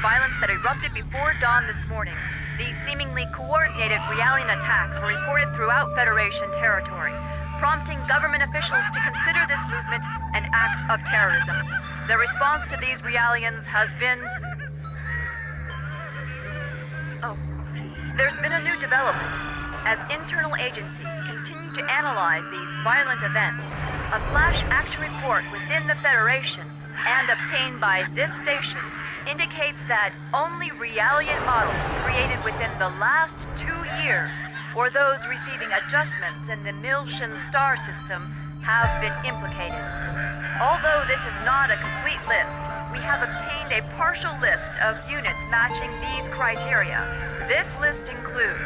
violence that erupted before dawn this morning. These seemingly coordinated Realian attacks were reported throughout Federation territory, prompting government officials to consider this movement an act of terrorism. The response to these Realians has been... There's been a new development. As internal agencies continue to analyze these violent events, a flash action report within the Federation and obtained by this station indicates that only Realian models created within the last 2 years, or those receiving adjustments in the Miltian star system, have been implicated. Although this is not a complete list, we have obtained a partial list of units matching these criteria. This list includes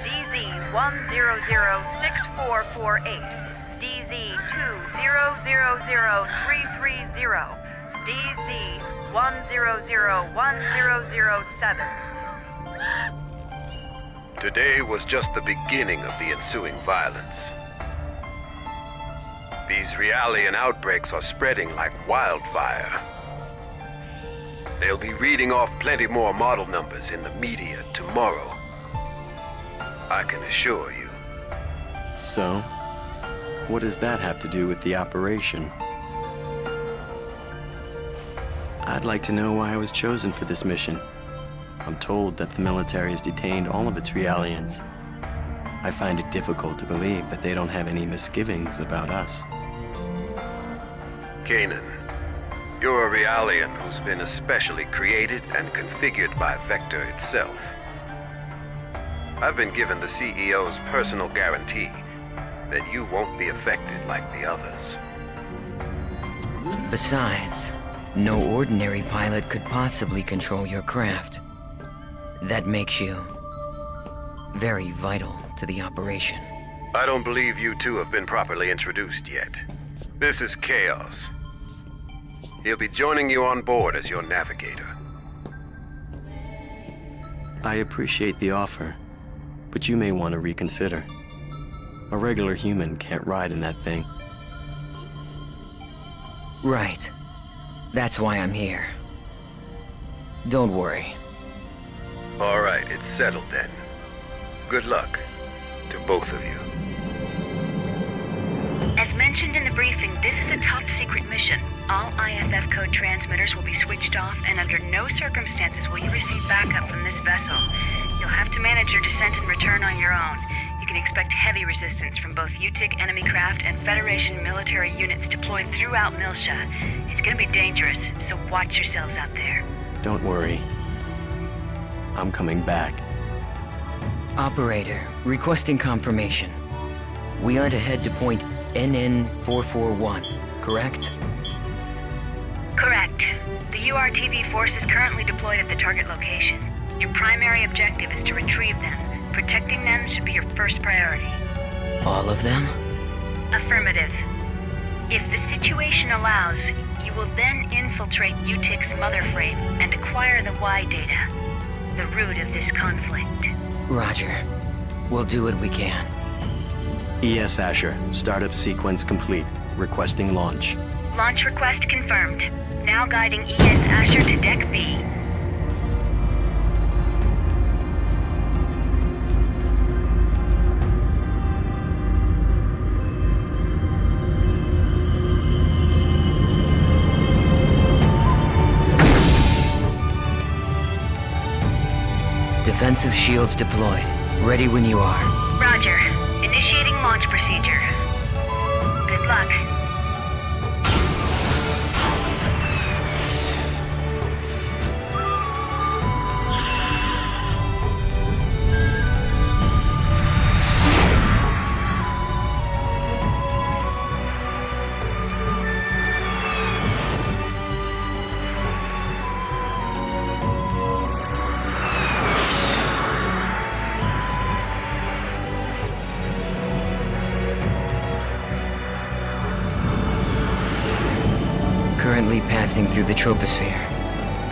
DZ-100-6448, DZ-2000330, DZ-100-1007. Today was just the beginning of the ensuing violence. These Realian outbreaks are spreading like wildfire. They'll be reading off plenty more model numbers in the media tomorrow. I can assure you. So, what does that have to do with the operation? I'd like to know why I was chosen for this mission. I'm told that the military has detained all of its Realians. I find it difficult to believe that they don't have any misgivings about us. Kanan, you're a Realian who's been especially created and configured by Vector itself. I've been given the CEO's personal guarantee that you won't be affected like the others. Besides, no ordinary pilot could possibly control your craft. That makes you very vital to the operation. I don't believe you two have been properly introduced yet. This is Chaos. He'll be joining you on board as your navigator. I appreciate the offer, but you may want to reconsider. A regular human can't ride in that thing. Right. That's why I'm here. Don't worry. All right, it's settled then. Good luck to both of you. As mentioned in the briefing, this is a top-secret mission. All IFF code transmitters will be switched off, and under no circumstances will you receive backup from this vessel. You'll have to manage your descent and return on your own. You can expect heavy resistance from both UTIC enemy craft and Federation military units deployed throughout Miltia. It's gonna be dangerous, so watch yourselves out there. Don't worry. I'm coming back. Operator, requesting confirmation. We are to head to point NN441, correct? Correct. The URTV force is currently deployed at the target location. Your primary objective is to retrieve them. Protecting them should be your first priority. All of them? Affirmative. If the situation allows, you will then infiltrate UTIC's mother frame and acquire the Y data, the root of this conflict. Roger. We'll do what we can. ES Asher, startup sequence complete. Requesting launch. Launch request confirmed. Now guiding ES Asher to Deck B. Defensive shields deployed. Ready when you are. Roger. Initiating launch procedure. Good luck. Currently passing through the troposphere.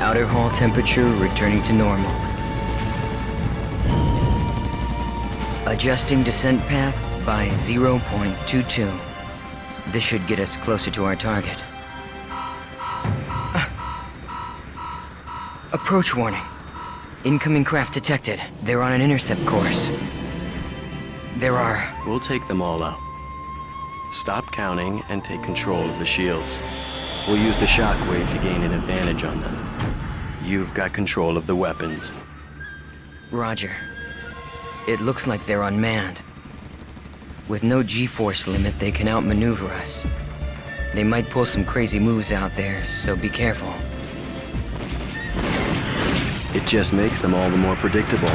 Outer hull temperature returning to normal. Adjusting descent path by 0.22. This should get us closer to our target. Approach warning. Incoming craft detected. They're on an intercept course. There are... We'll take them all out. Stop counting and take control of the shields. We'll use the shockwave to gain an advantage on them. You've got control of the weapons. Roger. It looks like they're unmanned. With no G-force limit, they can outmaneuver us. They might pull some crazy moves out there, so be careful. It just makes them all the more predictable.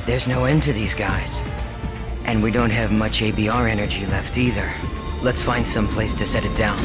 There's no end to these guys. And we don't have much ABR energy left either. Let's find some place to set it down.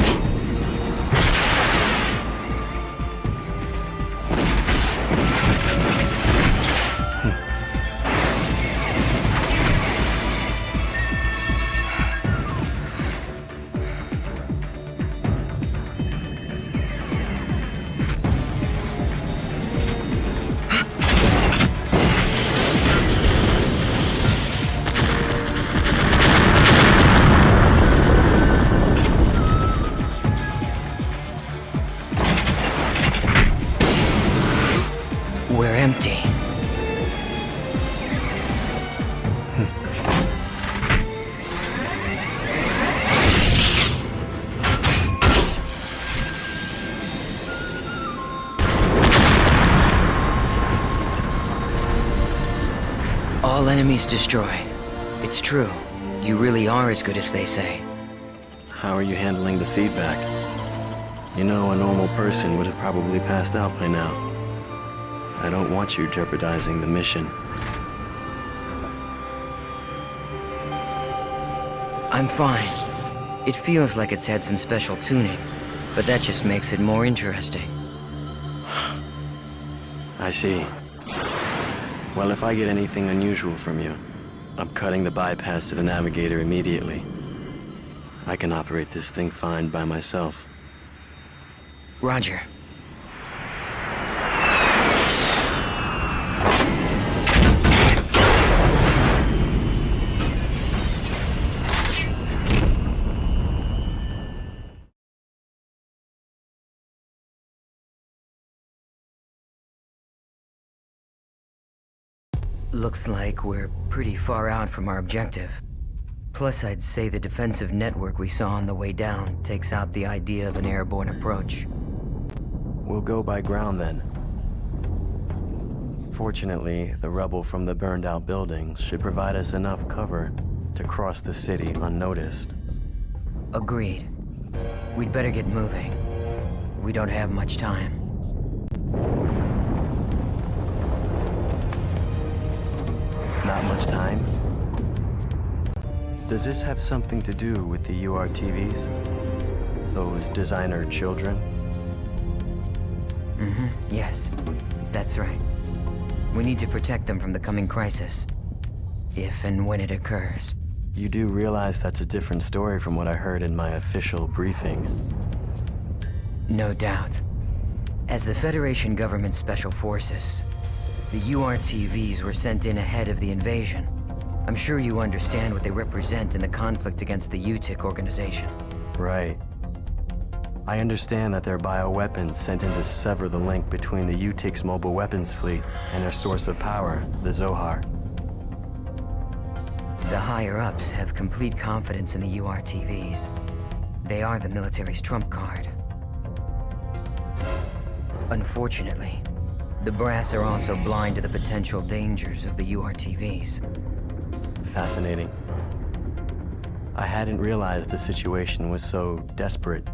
We're empty. All enemies destroyed. It's true. You really are as good as they say. How are you handling the feedback? You know, a normal person would have probably passed out by now. I don't want you jeopardizing the mission. I'm fine. It feels like it's had some special tuning, but that just makes it more interesting. I see. Well, if I get anything unusual from you, I'm cutting the bypass to the navigator immediately. I can operate this thing fine by myself. Roger. Looks like we're pretty far out from our objective. Plus, I'd say the defensive network we saw on the way down takes out the idea of an airborne approach. We'll go by ground then. Fortunately, the rubble from the burned-out buildings should provide us enough cover to cross the city unnoticed. Agreed. We'd better get moving. We don't have much time. Not much time? Does this have something to do with the URTVs? Those designer children? Yes. That's right. We need to protect them from the coming crisis. If and when it occurs. You do realize that's a different story from what I heard in my official briefing. No doubt. As the Federation government special forces, the URTVs were sent in ahead of the invasion. I'm sure you understand what they represent in the conflict against the UTIC organization. Right. I understand that they're bioweapons sent in to sever the link between the UTIC's mobile weapons fleet and their source of power, the Zohar. The higher-ups have complete confidence in the URTVs. They are the military's trump card. Unfortunately, the brass are also blind to the potential dangers of the URTVs. Fascinating. I hadn't realized the situation was so desperate.